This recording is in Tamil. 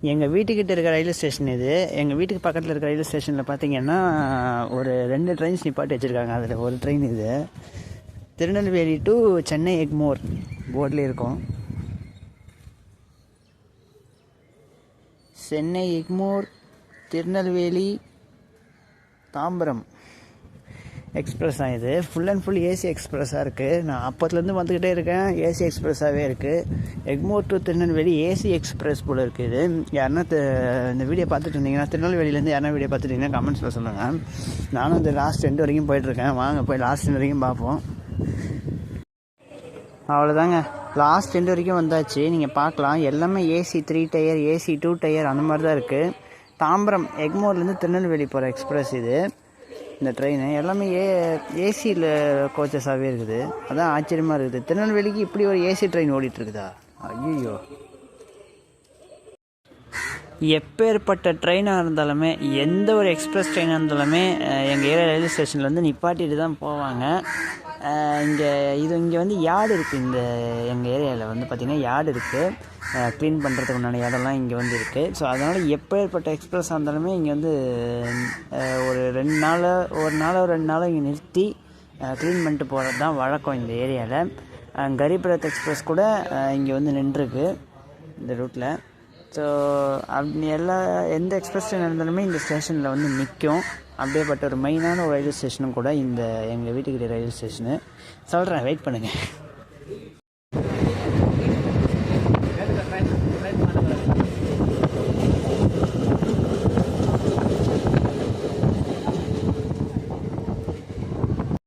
எங்கள் வீட்டுக்கிட்ட இருக்க ரயில்வே ஸ்டேஷன் இது. எங்கள் வீட்டுக்கு பக்கத்தில் இருக்க ரயில்வே ஸ்டேஷனில் பார்த்தீங்கன்னா ஒரு 2 ட்ரெயின்ஸ் நிப்பாட்டி வச்சுருக்காங்க. அதில் ஒரு ட்ரெயின் இது. திருநெல்வேலி டு சென்னை எக்மோர் போர்டில் இருக்கும். சென்னை எக்மோர் திருநெல்வேலி தாம்பரம் எக்ஸ்பிரஸ் தான் இது. ஃபுல் அண்ட் ஃபுல் ஏசி எக்ஸ்பிரஸாக இருக்குது. நான் அப்போத்துலேருந்து வந்துக்கிட்டே இருக்கேன். ஏசி எக்ஸ்பிரஸாகவே இருக்குது. Egmore to Tirunelveli AC express போல் இருக்குது இது. யாருன்னா இந்த வீடியோ பார்த்துட்டு இருந்தீங்கன்னா, திருநெல்வேலியிலேருந்து யாருன்னா வீடியோ பார்த்துட்டிங்கன்னா கமெண்ட்ஸில் சொல்லுங்கள். நானும் இந்த லாஸ்ட் 2 வரைக்கும் போயிட்டுருக்கேன். வாங்க போய் லாஸ்ட் 2 வரைக்கும் பார்ப்போம். அவ்வளோதாங்க, லாஸ்ட் 2 வரைக்கும் வந்தாச்சு. நீங்கள் பார்க்கலாம், எல்லாமே ஏசி 3 டயர், ஏசி 2 டயர் அந்த மாதிரி தான் இருக்குது. தாம்பரம் எக்மோர்லேருந்து திருநெல்வேலி போகிற எக்ஸ்பிரஸ் இது. இந்த ட்ரெயின் எல்லாமே ஏசியில் கோச்சஸாகவே இருக்குது. அதான் ஆச்சரியமாக இருக்குது. திருநெல்வேலிக்கு இப்படி ஒரு ஏசி ட்ரெயின் ஓடிட்டுருக்குதா? ஐயோ, எப்பேற்பட்ட ட்ரெயினாக இருந்தாலுமே, எந்த ஒரு எக்ஸ்பிரஸ் ட்ரெயினாக இருந்தாலுமே எங்கள் ஏரியா ரயில்வே ஸ்டேஷன்லேருந்து நிப்பாட்டிட்டு தான் போவாங்க. இங்கே வந்து யார்டு இருக்குது. எங்கள் ஏரியாவில் வந்து பார்த்திங்கன்னா யார்டு இருக்குது. க்ளீன் பண்ணுறதுக்கு உண்டான இடம்லாம் இங்கே வந்து இருக்குது. ஸோ அதனால் எப்பேற்பட்ட எக்ஸ்பிரஸாக இருந்தாலுமே இங்கே வந்து ஒரு 2 நாளோ இங்கே நிறுத்தி க்ளீன் பண்ணிட்டு போகிறது தான் வழக்கம் இந்த ஏரியாவில். கரீப் ரத் எக்ஸ்பிரஸ் கூட இங்கே வந்து நின்றுருக்கு இந்த ரூட்டில். ஸோ எந்த எக்ஸ்பிரஸ் ட்ரெயின் இருந்தாலுமே இந்த ஸ்டேஷனில் வந்து நிற்கும். அப்படியேப்பட்ட ஒரு மெயினான ஒரு ரயில்வே ஸ்டேஷனும் கூட எங்கள் வீட்டுக்கிட்ட ரயில்வே ஸ்டேஷனு. சொல்கிறேன், வெயிட் பண்ணுங்கள்.